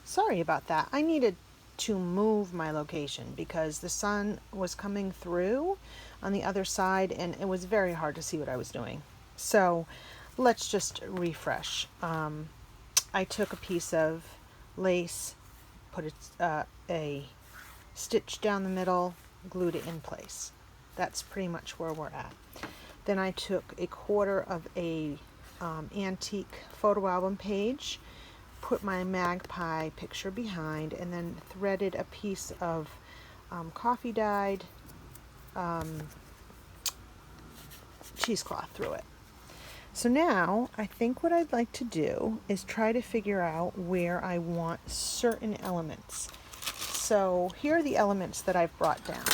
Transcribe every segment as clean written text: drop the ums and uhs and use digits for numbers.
Sorry about that. I needed to move my location because the sun was coming through on the other side and it was very hard to see what I was doing. So let's just refresh. I took a piece of lace, put a stitch down the middle, glued it in place. That's pretty much where we're at. Then I took a quarter of a antique photo album page, put my magpie picture behind, and then threaded a piece of coffee dyed cheesecloth through it. So now I think what I'd like to do is try to figure out where I want certain elements. So here are the elements that I've brought down.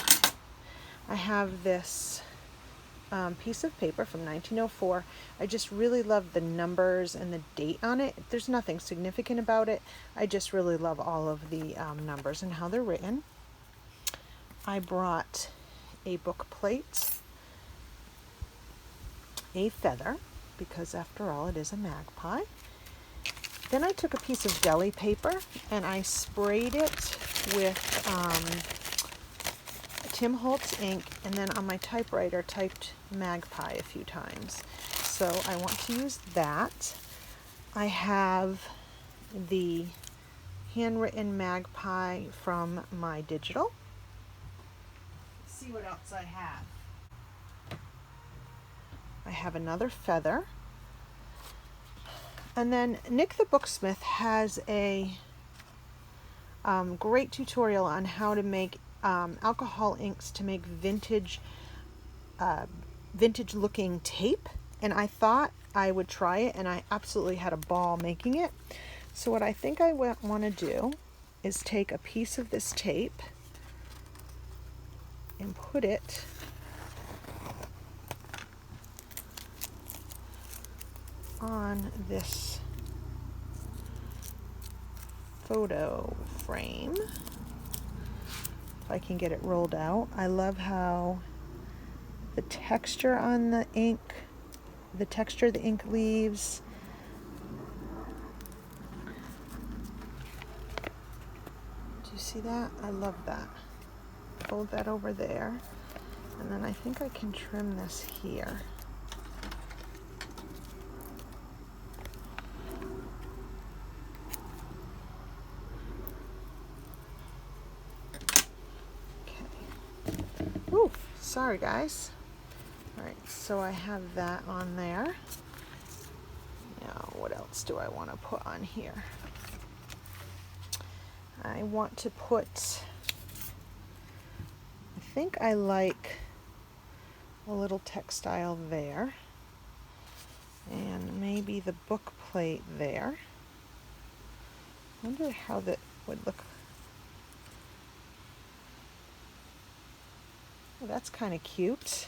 I have this piece of paper from 1904. I just really love the numbers and the date on it. There's nothing significant about it. I just really love all of the numbers and how they're written. I brought a book plate, a feather, because after all it is a magpie. Then I took a piece of deli paper and I sprayed it with Tim Holtz ink, and then on my typewriter typed magpie a few times. So I want to use that. I have the handwritten magpie from my digital. Let's see what else I have. I have another feather. And then Nick the Booksmith has a great tutorial on how to make alcohol inks to make vintage looking tape, and I thought I would try it, and I absolutely had a ball making it. So what I think I want to do is take a piece of this tape and put it on this photo frame. If I can get it rolled out. I love how the texture on the ink, the texture the ink leaves. Do you see that? I love that. Fold that over there. And then I think I can trim this here. Ooh, sorry guys. Alright, so I have that on there. Now, what else do I want to put on here? I want to put, I think I like a little textile there. And maybe the book plate there. I wonder how that would look. Oh, that's kind of cute.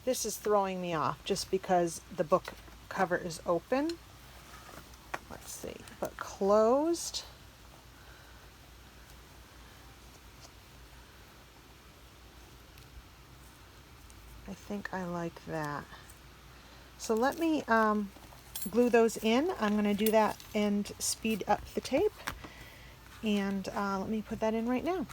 This is throwing me off just because the book cover is open. Let's see, but closed. I think I like that. So let me glue those in. I'm going to do that and speed up the tape. And let me put that in right now.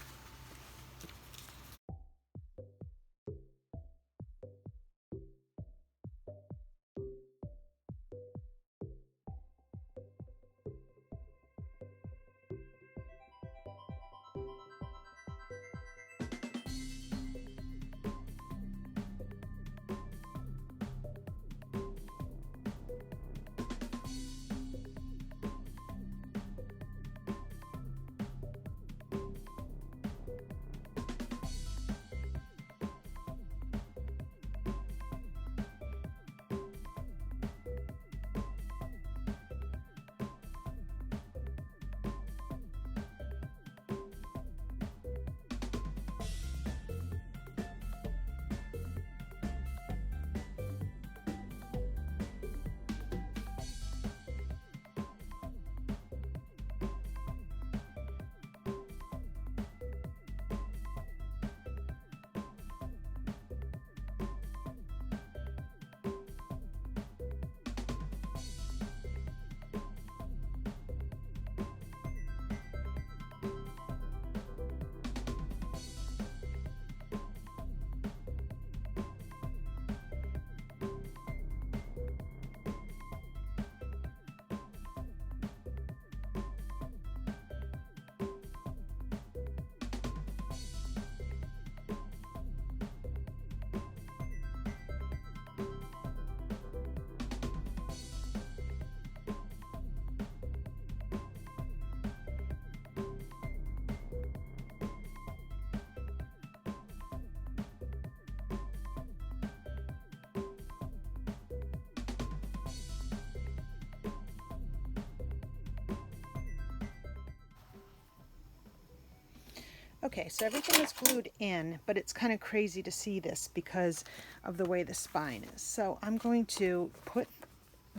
Okay, so everything is glued in, but it's kind of crazy to see this because of the way the spine is. So I'm going to put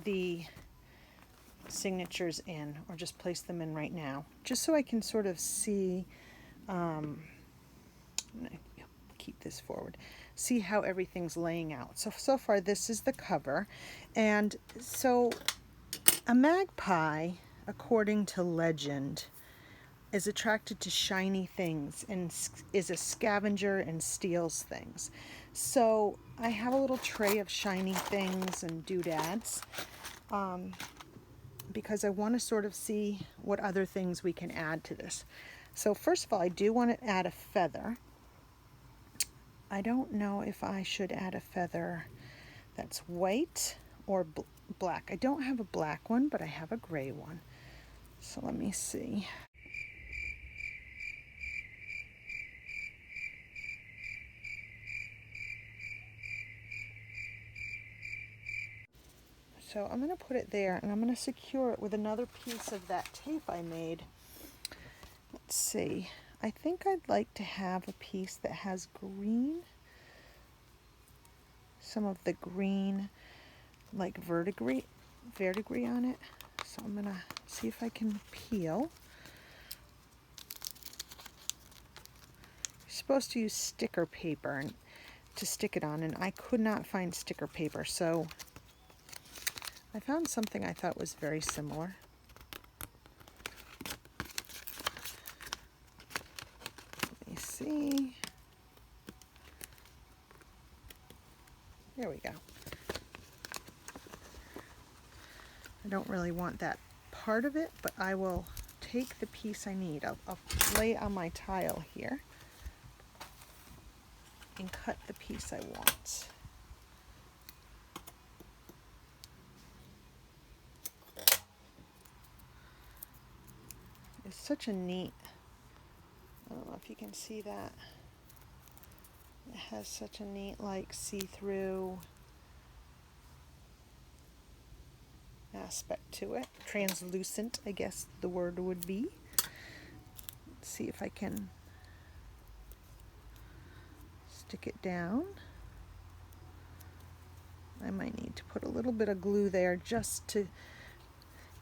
the signatures in, or just place them in right now, just so I can sort of see, I'm gonna keep this forward, see how everything's laying out. So far this is the cover, and so a magpie, according to legend, is attracted to shiny things and is a scavenger and steals things. So I have a little tray of shiny things and doodads, because I want to sort of see what other things we can add to this. So first of all, I do want to add a feather. I don't know if I should add a feather that's white or black. I don't have a black one, but I have a gray one. So let me see. So I'm going to put it there, and I'm going to secure it with another piece of that tape I made. Let's see. I think I'd like to have a piece that has green, some of the green, like verdigris on it. So I'm going to see if I can peel. You're supposed to use sticker paper to stick it on, and I could not find sticker paper, so I found something I thought was very similar. Let me see. There we go. I don't really want that part of it, but I will take the piece I need. I'll lay it on my tile here and cut the piece I want. It's such a neat, I don't know if you can see that. It has such a neat, like, see-through aspect to it. Translucent, I guess the word would be. Let's see if I can stick it down. I might need to put a little bit of glue there just to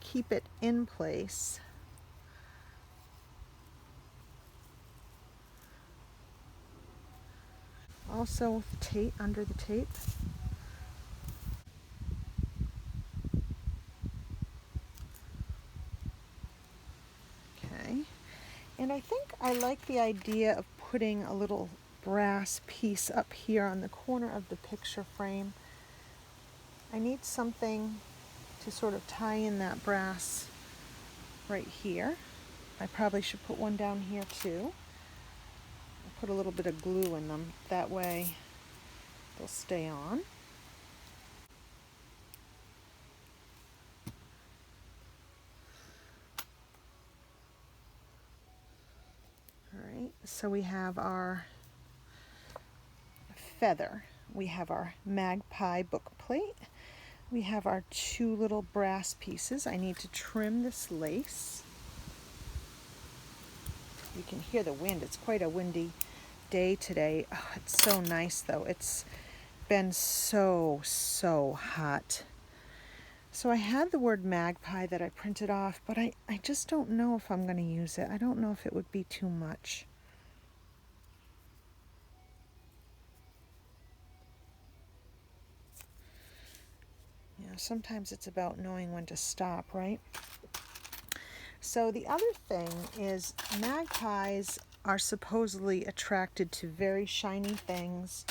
keep it in place. Also tape under the tape. Okay, and I think I like the idea of putting a little brass piece up here on the corner of the picture frame. I need something to sort of tie in that brass right here. I probably should put one down here too. I'll put a little bit of glue in them, that way they'll stay on. Alright, so we have our feather, we have our magpie book plate, we have our two little brass pieces. I need to trim this lace. You can hear the wind, it's quite a windy day today. Oh, it's so nice though. It's been so hot. So I had the word magpie that I printed off, but I just don't know if I'm going to use it. I don't know if it would be too much. You know, sometimes it's about knowing when to stop, right? So the other thing is magpies are supposedly attracted to very shiny things,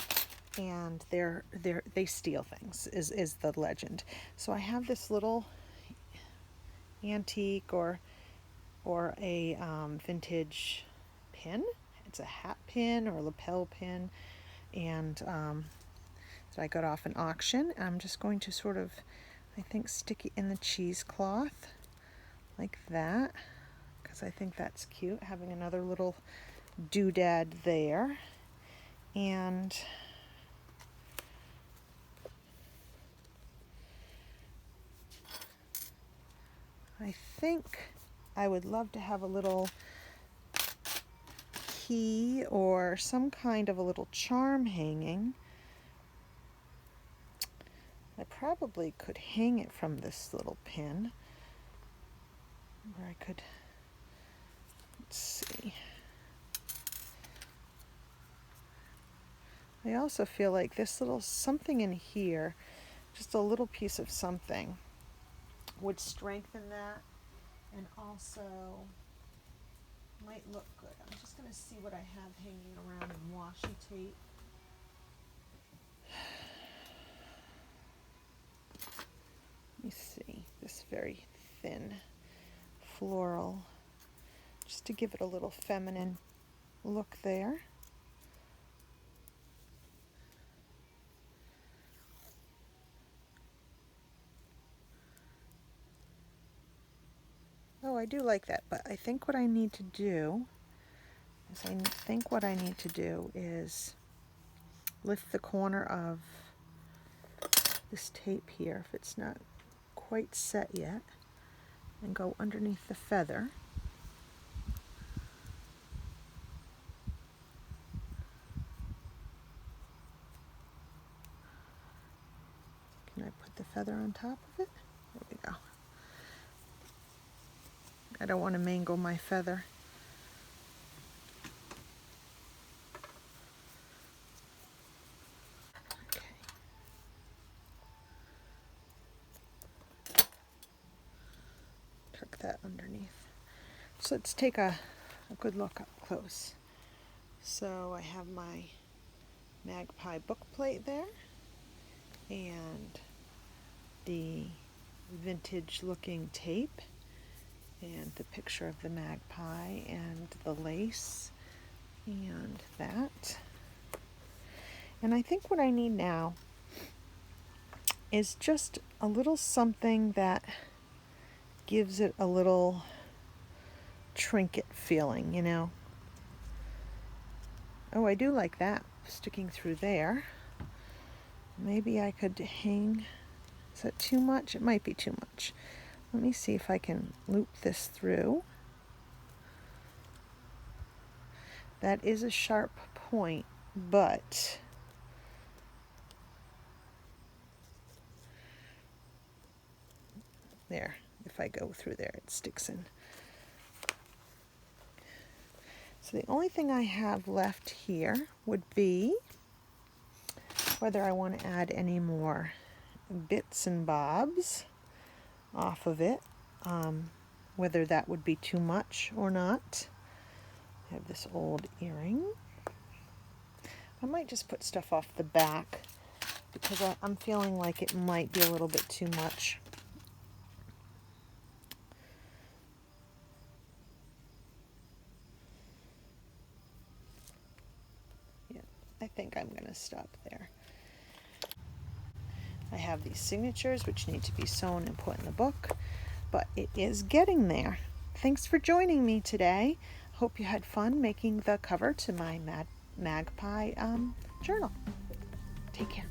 and they steal things, is the legend. So I have this little antique or a vintage pin. It's a hat pin or a lapel pin, and that I got off an auction. I'm just going to sort of, I think, stick it in the cheesecloth like that, because I think that's cute, having another little doodad there. And I think I would love to have a little key or some kind of a little charm hanging. I probably could hang it from this little pin, or I could, let's see. I also feel like this little something in here, just a little piece of something, would strengthen that and also might look good. I'm just going to see what I have hanging around in washi tape. Let me see, this very thin floral, just to give it a little feminine look there. Oh, I do like that, but I think what I need to do is lift the corner of this tape here, if it's not quite set yet, and go underneath the feather. Can I put the feather on top of it? There we go. I don't want to mangle my feather. Okay. Tuck that underneath. So let's take a good look up close. So I have my Magpie book plate there, and the vintage looking tape, and the picture of the magpie, and the lace, and that. And I think what I need now is just a little something that gives it a little trinket feeling, you know. Oh, I do like that sticking through there. Maybe I could hang, is that too much? It might be too much. Let me see if I can loop this through. That is a sharp point, but there, if I go through there, it sticks in. So the only thing I have left here would be whether I want to add any more bits and bobs off of it, whether that would be too much or not. I have this old earring. I might just put stuff off the back because I'm feeling like it might be a little bit too much. Yeah, I think I'm going to stop there. I have these signatures which need to be sewn and put in the book, but it is getting there. Thanks for joining me today. Hope you had fun making the cover to my Magpie journal. Take care.